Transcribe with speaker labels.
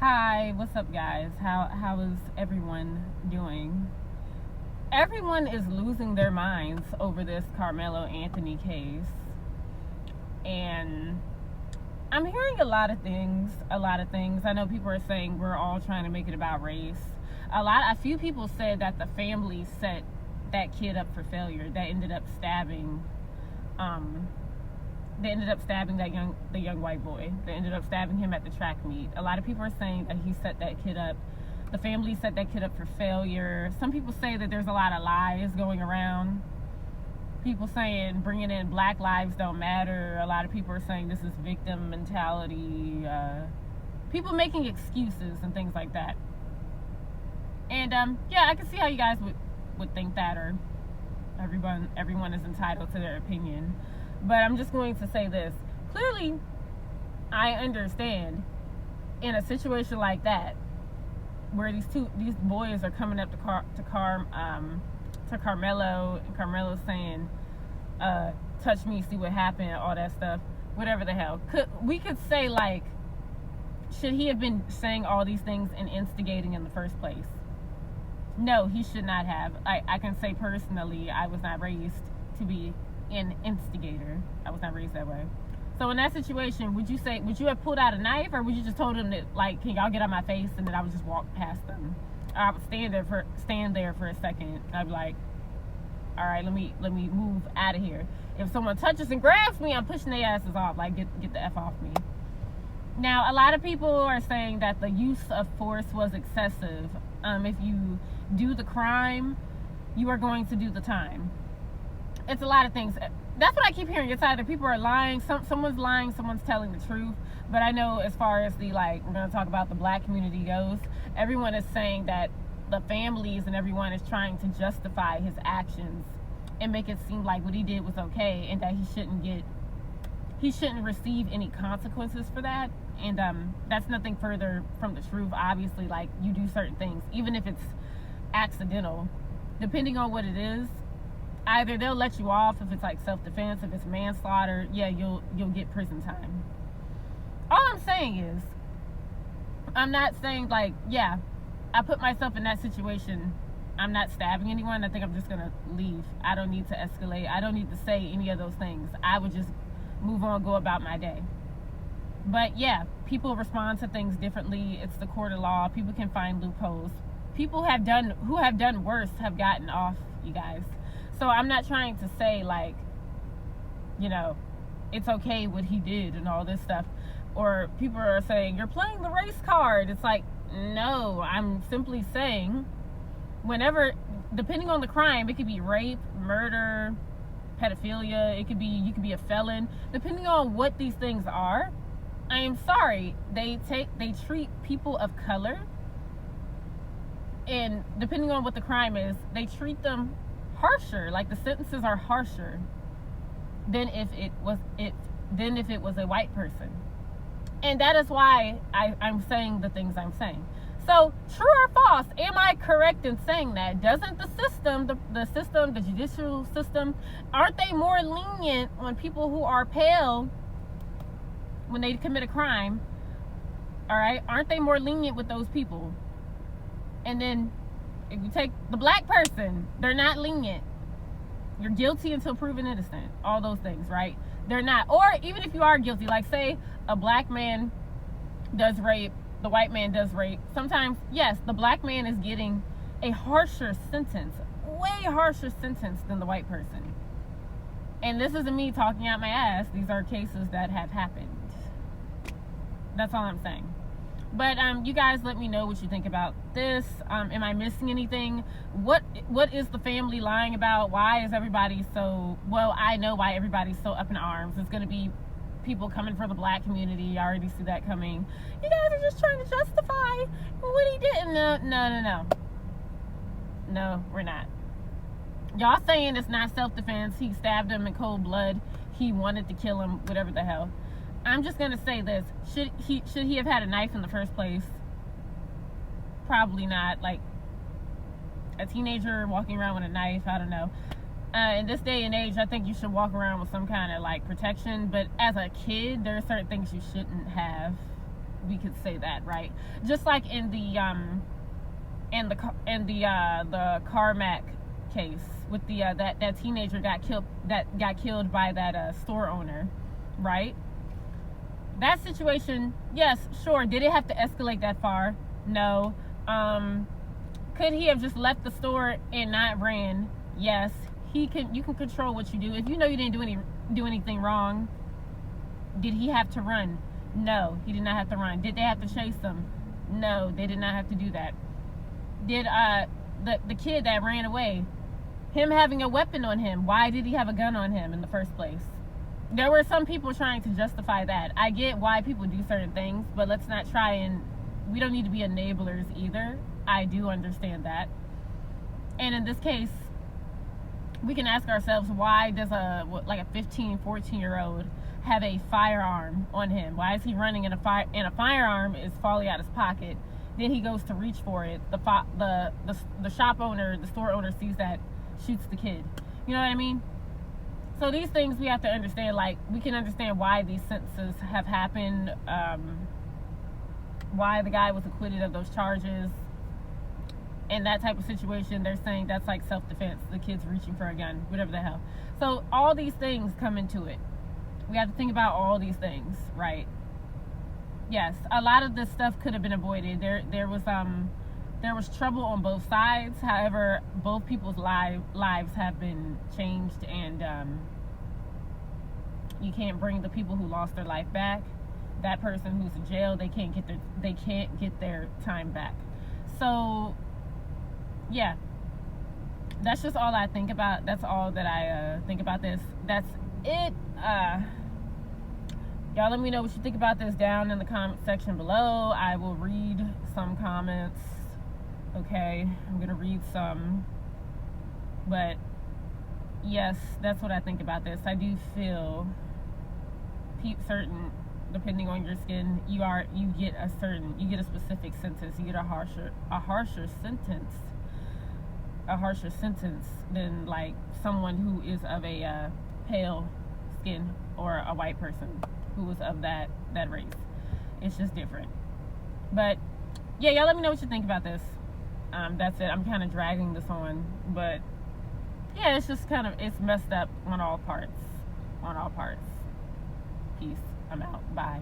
Speaker 1: Hi, what's up, guys? How is everyone doing? Everyone is losing their minds over this Carmelo Anthony case, and I'm hearing a lot of things. I know people are saying we're all trying to make it about race. A few people said that the family set that kid up for failure. That ended up stabbing. They ended up stabbing the young white boy. They ended up stabbing him at the track meet. A lot of people are saying that he set that kid up. The family set that kid up for failure. Some people say that there's a lot of lies going around. People saying bringing in Black lives don't matter. A lot of people are saying this is victim mentality. People making excuses and things like that. And yeah, I can see how you guys would think that, or everyone is entitled to their opinion. But I'm just going to say this. Clearly, I understand in a situation like that, where these boys are coming up to Carmelo, and Carmelo's saying, touch me, see what happened, all that stuff, whatever the hell. We could say, like, should he have been saying all these things and instigating in the first place? No, he should not have. I can say personally, I was not raised to be an instigator. I was not raised that way. So in that situation, would you have pulled out a knife, or would you just told him that, like, can y'all get out my face, and then I would just walk past them? Or I would stand there for a second. I'd be like, all right, let me move out of here. If someone touches and grabs me, I'm pushing their asses off. Like, get the F off me. Now, a lot of people are saying that the use of force was excessive. If you do the crime, you are going to do the time. It's a lot of things. That's what I keep hearing. It's either people are lying, someone's lying, someone's telling the truth. But I know as far as we're going to talk about the Black community goes, everyone is saying that the families and everyone is trying to justify his actions and make it seem like what he did was okay, and that he shouldn't receive any consequences for that. And that's nothing further from the truth. Obviously, like, you do certain things, even if it's accidental, depending on what it is, either they'll let you off if it's like self-defense. If it's manslaughter, yeah, you'll get prison time. All I'm saying is, I'm not saying, like, yeah, I put myself in that situation, I'm not stabbing anyone. I think I'm just gonna leave. I don't need to escalate. I don't need to say any of those things. I would just move on, go about my day. But yeah, people respond to things differently. It's the court of law. People can find loopholes. People who have done worse have gotten off, you guys. So I'm not trying to say, like, it's okay what he did and all this stuff. Or people are saying, you're playing the race card. It's like, no, I'm simply saying, depending on the crime, it could be rape, murder, pedophilia, you could be a felon. Depending on what these things are, I am sorry, they treat people of color, and depending on what the crime is, they treat them harsher. Like, the sentences are harsher than if it was a white person. And that is why I'm saying the things I'm saying. So, true or false, am I correct in saying that? Doesn't the system, the judicial system, aren't they more lenient on people who are pale when they commit a crime? All right, aren't they more lenient with those people? And then if you take the Black person, they're not lenient. You're guilty until proven innocent. All those things, right? They're not. Or even if you are guilty, like, say a Black man does rape, the white man does rape. Sometimes, yes, the Black man is getting a harsher sentence, way harsher sentence than the white person. And this isn't me talking out my ass. These are cases that have happened. That's all I'm saying. But you guys, let me know what you think about this. Am I missing anything? What is the family lying about? Why is everybody so... Well, I know why everybody's so up in arms. It's going to be people coming from the Black community. I already see that coming. You guys are just trying to justify what he did. No. No, we're not. Y'all saying it's not self-defense. He stabbed him in cold blood. He wanted to kill him, whatever the hell. I'm just gonna say this: should he have had a knife in the first place? Probably not. Like, a teenager walking around with a knife, I don't know. In this day and age, I think you should walk around with some kind of, like, protection. But as a kid, there are certain things you shouldn't have. we could say that, right? Just like in the CARMAK case with the that teenager got killed by that store owner, right? That situation, yes, sure. Did it have to escalate that far? No. Could he have just left the store and not ran? Yes. You can control what you do. If you know you didn't do anything wrong, did he have to run? No, he did not have to run. Did they have to chase him? No, they did not have to do that. Did the kid that ran away, him having a weapon on him, why did he have a gun on him in the first place? There were some people trying to justify that. I get why people do certain things, but let's not try and, we don't need to be enablers either. I do understand that. And in this case, we can ask ourselves, why does a 15, 14-year-old have a firearm on him? Why is he running and a firearm is falling out of his pocket? Then he goes to reach for it. The shop owner, the store owner sees that, shoots the kid. You know what I mean? So these things we have to understand. Like, we can understand why these sentences have happened, why the guy was acquitted of those charges. In that type of situation, they're saying that's like self-defense. The kid's reaching for a gun, whatever the hell. So all these things come into it. We have to think about all these things, right? Yes, a lot of this stuff could have been avoided. There was trouble on both sides. However, both people's lives have been changed, and you can't bring the people who lost their life back. That person who's in jail, they can't get their time back. So yeah, that's just all I think about. That's all that I think about this. That's it. Y'all let me know what you think about this down in the comment section below. I will read some comments. Okay, I'm gonna read some. But yes, that's what I think about this. I do feel certain, depending on your skin, you get a specific sentence. You get a harsher sentence than like someone who is of a pale skin or a white person who was of that race. It's just different. But yeah, y'all let me know what you think about this. That's it. I'm kind of dragging this on, but yeah, it's just it's messed up on all parts. Peace. I'm out. Bye.